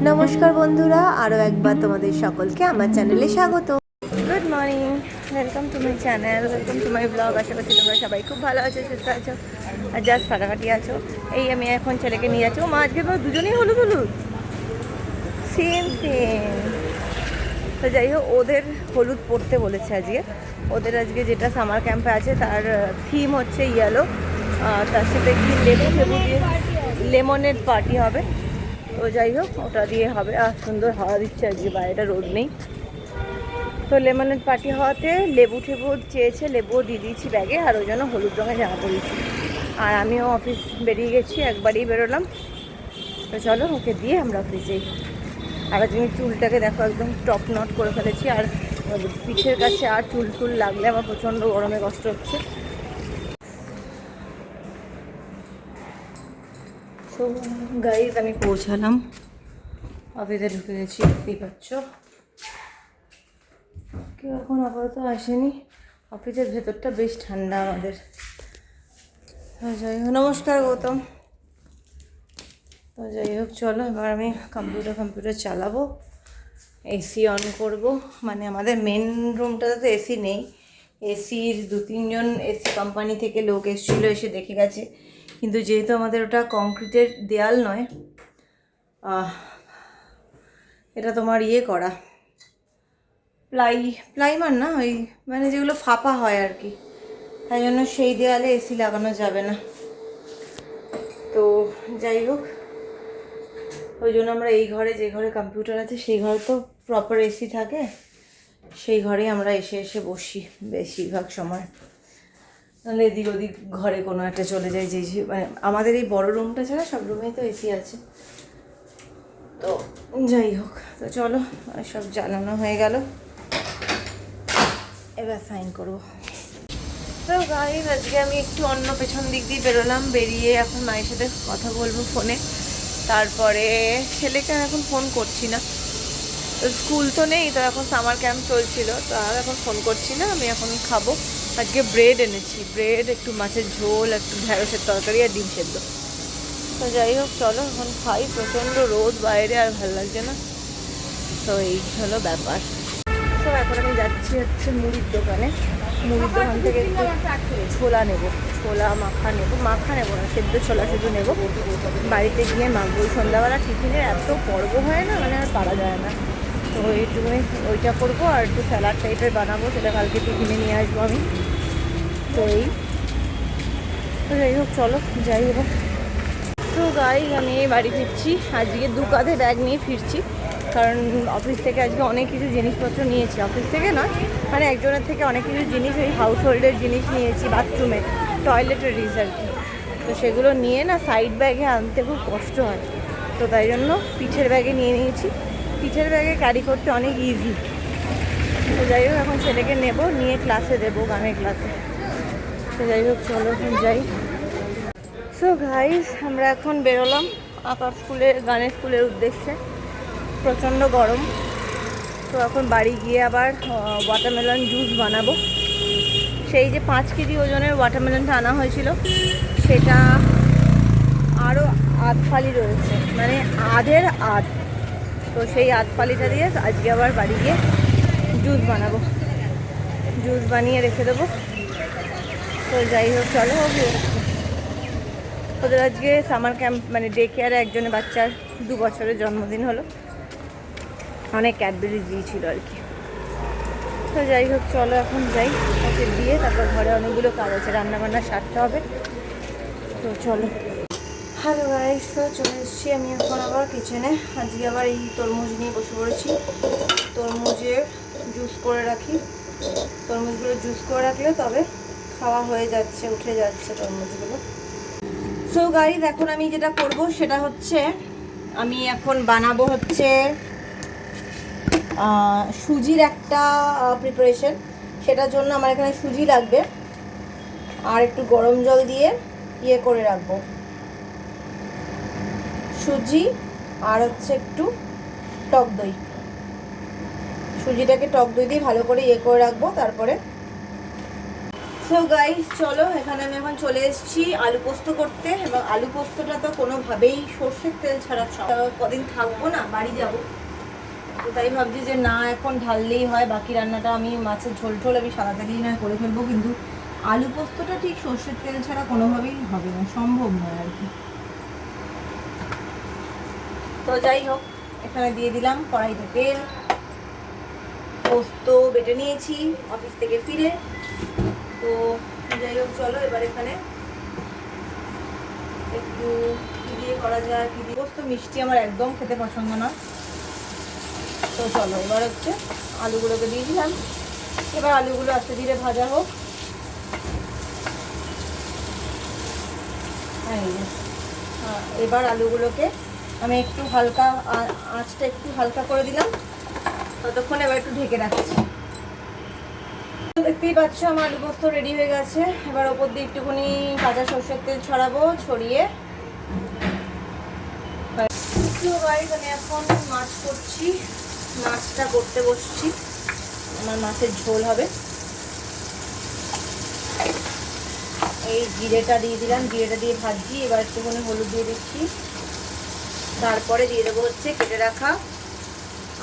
নমস্কার বন্ধুরা, আরও একবার তোমাদের সকলকে আমার চ্যানেলে স্বাগত। Good morning, welcome to my channel, welcome to my blog. আশা করছি তোমরা সবাই খুব ভালো আছো, সুস্থ আছো আর জাস্ট ফাটাফাটি আছো। এই আমি এখন ছেলেকে নিয়ে যাচ্ছি। ও মা, আজকে তো দুজনেই হলুদ হলুদ, সেম সেম। তো যাই হোক, ওদের হলুদ পড়তে বলেছে আজকে। ওদের আজকে যেটা সামার ক্যাম্পে আছে তার থিম হচ্ছে ইয়েলো, তার সাথে কি লেবু ফেবু দিয়ে লেমনের পার্টি হবে। তো যাই হোক, ওটা দিয়ে হবে। আর সুন্দর হাওয়া দিচ্ছে আজকে, বাইরেটা রোদ নেই। তো লেমনের পার্টি হওয়াতে লেবু টেবু চেয়েছে, লেবুও দিয়ে দিয়েছি ব্যাগে, আর ওই জন্য হলুদ রঙের জামা পরিয়েছি। আর আমিও অফিস বেরিয়ে গেছি, একবারই বেরোলাম। তো চলো, ওকে দিয়ে আমরা অফিস যাই। আর আজকে আমি চুলটাকে দেখো একদম টপ নট করে ফেলেছি। আর পিঠের কাছে আর চুল টুল লাগলে আমার প্রচণ্ড গরমে কষ্ট হচ্ছে। তো গাইজ, আমি পৌঁছালাম, অফিসে ঢুকে গেছি, দেখতেই পাচ্ছ। কেউ এখন আপাতত আসেনি। অফিসের ভেতরটা বেশ ঠান্ডা আমাদের। যাই হোক, নমস্কার গৌতম। তো যাই হোক, চলো এবার আমি কম্পিউটার চালাবো, এসি অন করব। মানে আমাদের মেন রুমটাতে তো এসি নেই। এসির 2-3 জন এসি কোম্পানি থেকে লোক এসেছিলো, এসে দেখে গেছে। কিন্তু যেহেতু আমাদের ওটা কংক্রিটের দেয়াল নয়, এটা তোমার ইয়ে করা প্লাইমার না, ওই মানে যেগুলো ফাঁপা হয় আর কি, তাই জন্য সেই দেয়ালে এসি লাগানো যাবে না। তো যাই হোক, ওই জন্য আমরা এই ঘরে, যে ঘরে কম্পিউটার আছে সেই ঘরে তো প্রপার এসি থাকে, সেই ঘরেই আমরা এসে এসে বসি বেশিরভাগ সময়। নাহলে এদিক ওদিক ঘরে কোনো একটা চলে যাই, যে মানে আমাদের এই বড় রুমটা ছাড়া সব রুমেই তো এসি আছে। তো যাই হোক, তো চলো, সব জানানো হয়ে গেল, এবার সাইন করবো। তো গাইজ, আজকে আমি একটু অন্য পেছন দিক দিয়ে বেরোলাম। বেরিয়ে এখন মায়ের সাথে কথা বলবো ফোনে। তারপরে ছেলেকে এখন ফোন করছি না, স্কুল তো নেই, তো এখন সামার ক্যাম্প চলছিল, তো আর এখন ফোন করছি না। আমি এখন খাবো। আজকে ব্রেড এনেছি, ব্রেড, একটু মাছের ঝোল, একটু ঢ্যাঁড়সের তরকারি আর ডিম সেদ্ধ। তো যাই হোক, চলো এখন খাই। প্রচণ্ড রোদ বাইরে, আর ভালো লাগছে না। তো এই হলো ব্যাপার। তো এখন আমি যাচ্ছি হচ্ছে মুড়ির দোকানে। মুড়ির দোকান থেকে একটু ছোলা নেবো, ছোলা মাখা নেবো না, সেদ্ধ ছোলা শুধু নেবো। বাড়িতে গিয়ে মাখবো। সন্ধ্যাবেলা টিফিনের এত পর্ব হয় না, মানে আর পারা যায় না। তো এইটুকুনি ওইটা করবো, আর একটু স্যালাড টাইপের বানাবো, সেটা কালকে টিফিনে নিয়ে আসবো আমি। তো এই তো যাই হোক, চলো যাই হোক। তো গাইজ, আমি বাড়ি ফিরছি। আজকে 2 কাঁধে ব্যাগ নিয়ে ফিরছি, কারণ অফিস থেকে আজকে অনেক কিছু জিনিসপত্র নিয়েছি। অফিস থেকে নয়, মানে একজনের থেকে অনেক কিছু জিনিস, ওই হাউস হোল্ডের জিনিস নিয়েছি, বাথরুমে টয়লেটের আর কি। তো সেগুলো নিয়ে না সাইড ব্যাগে আনতে খুব কষ্ট হয়, তো তাই জন্য পিঠের ব্যাগে নিয়ে নিয়েছি। পিঠের ব্যাগে ক্যারি করতে অনেক ইজি। তো যাই হোক, এখন ছেলেকে নেব, নিয়ে ক্লাসে দেবো, গানের ক্লাসে। তো যাই হোক, চলো এখন যাই। সো গাইস, আমরা এখন বেরোলাম গানের স্কুলের উদ্দেশ্যে। প্রচণ্ড গরম। তো এখন বাড়ি গিয়ে আবার ওয়াটারমেলন জুস বানাবো। সেই যে 5 কেজি ওজনের ওয়াটারমেলনটা আনা হয়েছিল, সেটা আরও আধ ফালি রয়েছে, মানে আধের আধ। তো সেই আধ ফালিটা দিয়ে আজকে আবার বাড়ি গিয়ে জুস বানাবো, জুস বানিয়ে রেখে দেবো। তো যাই হোক, চলো। ওদের আজকে সামার ক্যাম্প, মানে ডে কেয়ারে একজনের বাচ্চার 2 বছরের জন্মদিন হলো, অনেক ক্যাডবেরিজ দিয়েছিল আর কি। তো যাই হোক, চলো এখন যাই, ওকে দিয়ে তারপর ঘরে অনেকগুলো কাজ আছে, রান্নাবান্না সারতে হবে। তো চলো। হ্যালো গাইস, তো চলে এসেছি আমি এখন আবার কিচেনে। আজকে আবার এই তরমুজ নিয়ে বসে পড়েছি। তরমুজের জুস করে রাখি, তরমুজগুলো জুস করে রাখলে তবে খাওয়া হয়ে যাচ্ছে, উঠে যাচ্ছে তরমুজগুলো। সো গাইস, এখন আমি যেটা করব সেটা হচ্ছে, আমি এখন বানাবো হচ্ছে সুজির একটা প্রিপারেশন। সেটার জন্য আমার এখানে সুজি লাগবে, আর একটু গরম জল দিয়ে ইয়ে করে রাখবো সুজি, আর হচ্ছে একটু টক দই। সুজিটাকে টক দই দিয়ে ভালো করে ইয়ে করে রাখবো। তারপরে সো গাইস চলো, এখানে আমি এখন চলে এসেছি আলু পোস্ত করতে। এবং আলু পোস্তটা তো কোনোভাবেই সর্ষের তেল ছাড়া কদিন থাকবো না, বাড়ি যাব, তো তাই ভাবছি যে না এখন ঢাললেই হয়। বাকি রান্নাটা আমি মাছের ঝোল ঝোল আমি সাদা তেলেই না করে ফেলবো, কিন্তু আলু পোস্তটা ঠিক সর্ষের তেল ছাড়া কোনোভাবেই হবে না, সম্ভব নয় আর কি। তো যাই হোক, এখানে দিয়ে দিলাম কড়াইতে তেল। পোস্ত বেটে নিয়েছি অফিস থেকে ফিরে। তো যাই হোক চলো, এবার এখানে একটু কি দিয়ে করা যায়, কি দিয়ে। পোস্ত মিষ্টি আমার একদম খেতে পছন্দ না। তো চলো এবার হচ্ছে আলুগুলোকে দিয়ে দিলাম। এবার আলুগুলো আস্তে ধীরে ভাজা হোক। এবার আলুগুলোকে আমি একটু হালকা আঁচটা একটু হালকা করে দিলাম, ততক্ষণ এবার একটু ঢেকে রাখছি। দেখতেই পাচ্ছ আমার আলু পোস্ত রেডি হয়ে গেছে। এবার ওপর দিয়ে একটুখানি কাঁচা সর্ষের তেল ছড়াবো, ছড়িয়ে এখানে এখন মাছ করছি। মাছটা করতে বসছি, আমার মাছের ঝোল হবে। এই জিরেটা দিয়ে দিলাম, জিরেটা দিয়ে ভাজছি। এবার একটুখানি হলুদ দিয়ে দিচ্ছি, তারপরে দিয়ে দেবো হচ্ছে কেটে রাখা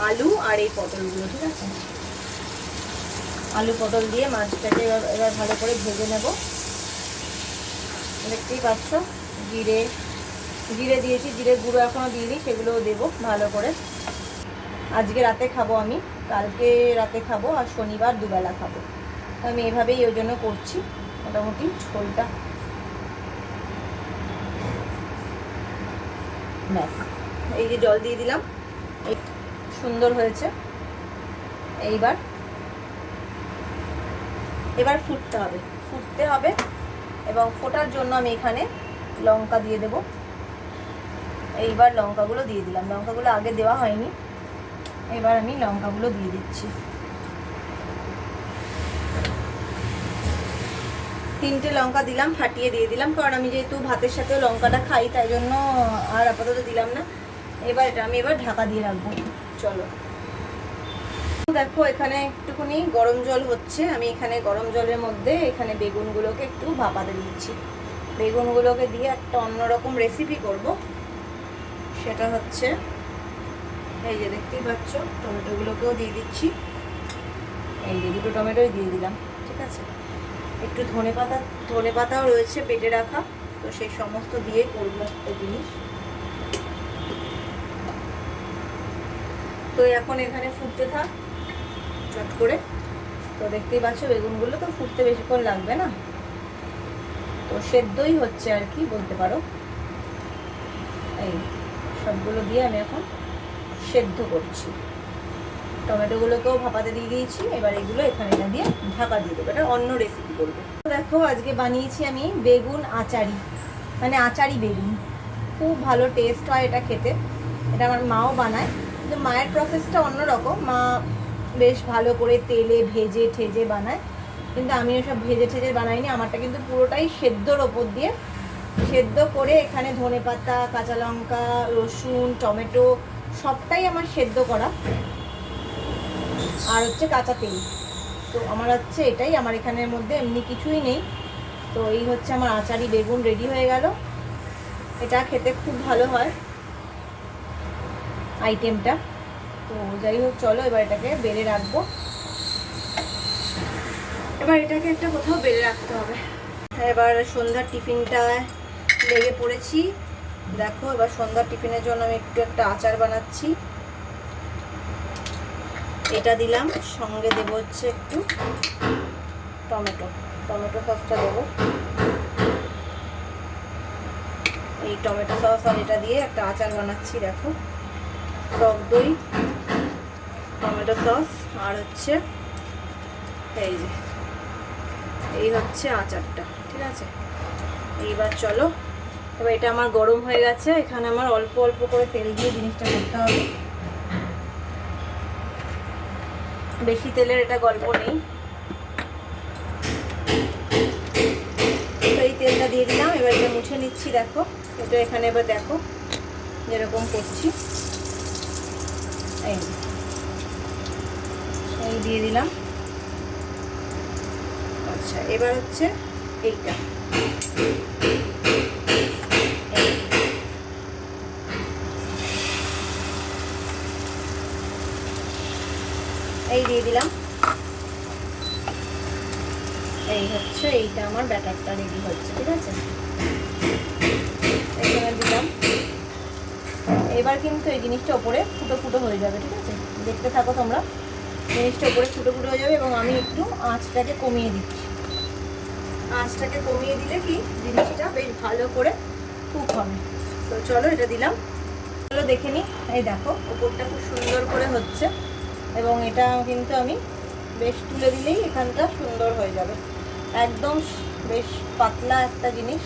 আলু আর এই পটলগুলো। ঠিক আছে, আলু পটল দিয়ে মাছটাকে এবার ভালো করে ভেজে নেব। দেখতেই পাচ্ছ জিরে জিরে দিয়েছি, জিরে গুঁড়ো এখনও দিইনি, সেগুলোও দেবো ভালো করে। আজকে রাতে খাবো আমি, কালকে রাতে খাবো, আর শনিবার দুবেলা খাবো। তো আমি এভাবেই ওই জন্য করছি। মোটামুটি ঝোলটা ব্যাস, এই যে জল দিয়ে দিলাম, এই সুন্দর হয়েছে। এবার ফুটতে হবে এবং ফোটার জন্য আমি এখানে লঙ্কা দিয়ে দেব। এইবার লঙ্কাগুলো দিয়ে দিলাম, লঙ্কাগুলো আগে দেওয়া হয়নি, এবার আমি লঙ্কাগুলো দিয়ে দিচ্ছি। 3টে লঙ্কা দিলাম, ফাটিয়ে দিয়ে দিলাম, কারণ আমি যেহেতু ভাতের সাথেও লঙ্কাটা খাই তাই জন্য আর আপাতত দিলাম না। এবার এটা আমি ঢাকা দিয়ে রাখবো। চলো দেখো, এখানে একটুখানি গরম জল হচ্ছে। আমি এখানে গরম জলের মধ্যে এখানে বেগুনগুলোকে একটু ভাপাতে দিচ্ছি। বেগুনগুলোকে দিয়ে একটা অন্যরকম রেসিপি করব। সেটা হচ্ছে এই যে দেখতেই পাচ্ছ, টমেটোগুলোকেও দিয়ে দিচ্ছি। এই যে 2টো টমেটোই দিয়ে দিলাম। ঠিক আছে, একটু ধনে পাতাও রয়েছে বেটে রাখা, তো সেই সমস্ত দিয়ে করবো একটা জিনিস। তো এখন এখানে ফুটতে থাক চট করে। তো দেখতেই পাচ্ছ বেগুনগুলো তো ফুটতে বেশিক্ষণ লাগবে না, তো সেদ্ধই হচ্ছে আর কি বলতে পারো। এই সবগুলো দিয়ে আমি এখন সেদ্ধ করছি। টমেটোগুলোকেও ভাপাতে দিয়ে দিয়েছি। এবার এগুলো এখানে দিয়ে ঢাকা দিয়ে দেবো, এটা অন্য রেসিপি করবো। দেখো আজকে বানিয়েছি আমি বেগুন আচারি, মানে আচারি বেগুন। খুব ভালো টেস্ট হয় এটা খেতে। এটা আমার মাও বানায়, কিন্তু মায়ের প্রসেসটা অন্যরকম। মা বেশ ভালো করে তেলে ভেজে ঠেজে বানায়, কিন্তু আমি ওসব ভেজে ঠেজে বানাইনি। আমারটা কিন্তু পুরোটাই সেদ্ধর ওপর দিয়ে, সেদ্ধ করে এখানে ধনেপাতা, কাঁচা লঙ্কা, রসুন, টমেটো সবটাই আমার সেদ্ধ করা, আর হচ্ছে কাঁচা তেল। তো আমার হচ্ছে এটাই, আমার এখানের মধ্যে এমনি কিছুই নেই। তো এই হচ্ছে আমার আচারি বেগুন রেডি হয়ে গেল। এটা খেতে খুব ভালো হয় আইটেমটা। তো যাই হোক চলো, এবার এটাকে বেড়ে রাখবো। এবার এটাকে একটা কোথাও বেড়ে রাখতে হবে। এবার সন্ধ্যার টিফিনটা লেগে পড়েছি। দেখো এবার সন্ধ্যার টিফিনের জন্য আমি একটা আচার বানাচ্ছি। এটা দিলাম, সঙ্গে দেবো হচ্ছে একটু টমেটো সসটা দেবো। এই টমেটো সস আর এটা দিয়ে একটা আচার বানাচ্ছি। দেখো, টক দই, টমেটো সস আর হচ্ছে এই হচ্ছে আচারটা। ঠিক আছে, এইবার চলো, এবার এটা আমার গরম হয়ে গেছে। এখানে আমার অল্প অল্প করে তেল দিয়ে জিনিসটা করতে হবে, বেশি তেলের এটা গল্প নেই। তো এই তেলটা দিয়ে দিলাম, এবার এটা মুছে নিচ্ছি। দেখো এটা এখানে এবার দেখো যেরকম করছি, এই দিয়ে দিলাম। আচ্ছা এবার হচ্ছে এইটা, এই দিয়ে দিলাম। এই হচ্ছে এইটা আমার ব্যাটারটা রেডি হচ্ছে, ঠিক আছে, এখানে দিলাম। এবার কিন্তু এই জিনিসটা ওপরে ফুটো ফুটো হয়ে যাবে, ঠিক আছে, দেখতে থাকো তোমরা। জিনিসটা ওপরে ফুটো ফুটো হয়ে যাবে এবং আমি একটু আঁচটাকে কমিয়ে দিচ্ছি। আঁচটাকে কমিয়ে দিলে কি জিনিসটা বেশ ভালো করে কুক হবে। তো চলো এটা দিলাম, চলো দেখে নিই। এই দেখো ওপরটা খুব সুন্দর করে হচ্ছে এবং এটা কিন্তু আমি বেশ তুলে দিলেই এখানটা সুন্দর হয়ে যাবে। একদম বেশ পাতলা একটা জিনিস।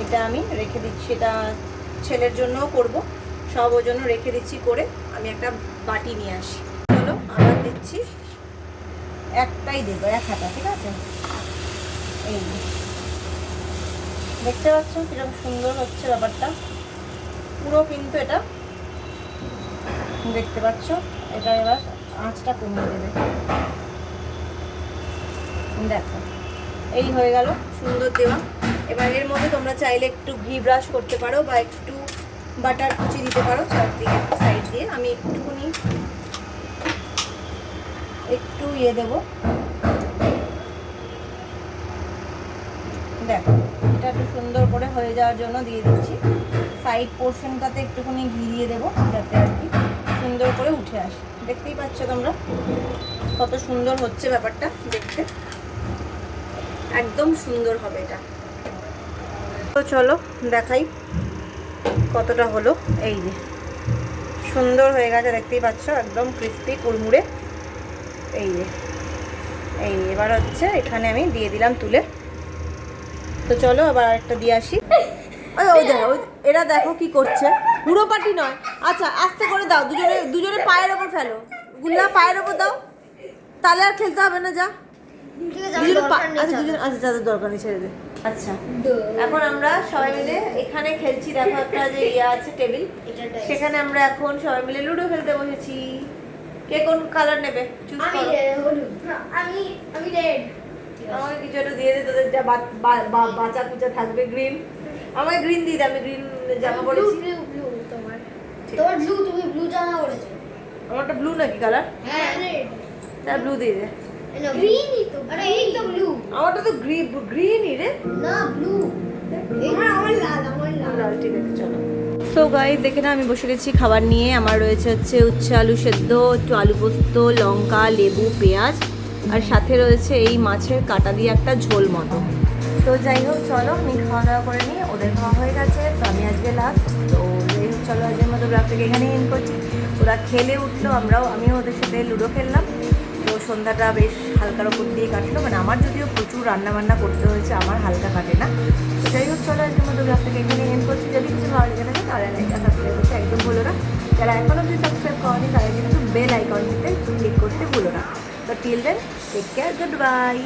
এটা আমি রেখে দিচ্ছি, এটা ছেলের জন্যও করব, সব ওর জন্য রেখে দিচ্ছি করে। আমি একটা বাটি নিয়ে আসি। চলো আবার দিচ্ছি, একটাই দেবো, এক হাতা, ঠিক আছে। এই দেখতে পাচ্ছ কিরকম সুন্দর হচ্ছে ব্যাপারটা, পুরো কিন্তু এটা দেখতে পাচ্ছ। এটা এবার আঁচটা কমিয়ে দেবে, দেখো এই হয়ে গেল সুন্দর দেওয়া। এবার এর মধ্যে তোমরা চাইলে একটু ঘি ব্রাশ করতে পারো বা একটু বাটার কুচি দিতে পারো চারদিকে একটু সাইড দিয়ে। আমি একটুখানি একটু ইয়ে দেবো, দেখো এটা একটু সুন্দর করে হয়ে যাওয়ার জন্য দিয়ে দিচ্ছি। সাইড পোর্শনটাতে একটুখানি ঘি দিয়ে দেবো যাতে আর কি সুন্দর করে উঠে আসে। দেখতেই পাচ্ছ তোমরা কত সুন্দর হচ্ছে ব্যাপারটা দেখতে, একদম সুন্দর হবে এটা। তো চলো দেখাই কতটা হলো। এই যে সুন্দর হয়ে গেছে, দেখতেই পাচ্ছ একদম ক্রিস্পি কুড়মুড়ে। এই যে এই এবার হচ্ছে এখানে আমি দিয়ে দিলাম তুলে। তো চলো আবার একটা দিয়ে আসি। ওই দেখো এরা দেখো কি করছে, পুরো পাটি নয়। আচ্ছা আস্তে করে দাও, দুজনে দুজনে পায়ের ওপর ফেলো, গুল্লা পায়ের ওপর দাও, তাহলে আর খেলতে হবে না। যা আচ্ছা যাদের দরকার নেই ছেড়ে দে। আচ্ছা এখন আমরা সবাই মিলে এখানে খেলছি, দেখো একটা যে ইয়ে আছে টেবিল, সেখানে আমরা এখন সবাই মিলে লুডো খেলতে বসেছি। কে কোন কালার নেবে চুজ করো। আমি রেড। আমাকে কিছু একটা দিয়ে দে, তোদের যা বাঁচা কুচা থাকবে। গ্রিন, আমাকে গ্রিন দিয়ে দে, আমি গ্রিন জামা পরেছি। তোমার ব্লু, তুমি ব্লু জামা পরেছো। আমারটা ব্লু নাকি কালার? হ্যাঁ রেড। তা ব্লু দিয়ে দে। গ্রিনই তো, আরে এই তো ব্লু। আমারটা তো গ্রিনই রে। না ব্লু, আমার লাল, আমার লাল। ঠিক আছে চলো। সো গাইস দেখে না আমি বসে গেছি খাবার নিয়ে। আমার রয়েছে হচ্ছে উচ্ছে আলু সেদ্ধ, একটু আলু পোস্ত, লঙ্কা, লেবু, পেঁয়াজ, আর সাথে রয়েছে এই মাছের কাটা দিয়ে একটা ঝোল মতো। তো যাই হোক চলো আমি খাওয়া দাওয়া করে নিই, ওদের খাওয়া হয়ে গেছে, তো আমি আজকে লাস্ট। তো যাই হোক চলো আজকের মতো ব্লগটাকে এখানেই এন্ড করছি। ওরা খেলে উঠলো, আমিও ওদের সাথে লুডো খেললাম। তো সন্ধ্যাটা বেশ হালকার ওপর দিয়ে কাটলো, মানে আমার যদিও প্রচুর রান্নাবান্না করতে হয়েছে, আমার হালকা কাটে না। তো যাই হোক চলো আজকের মতো ব্লগটাকে এখানে এন্ড করছি। যদি কিছু ভালো লেগে থাকে তাহলে লাইকটা সাবস্ক্রাইব করতে একদম ভুলো না। যারা এখনও যদি সাবস্ক্রাইব করেনি তারা কিন্তু বেল আইকনটিতে ক্লিক করতে ভুলো না। তো till then take care, good bye.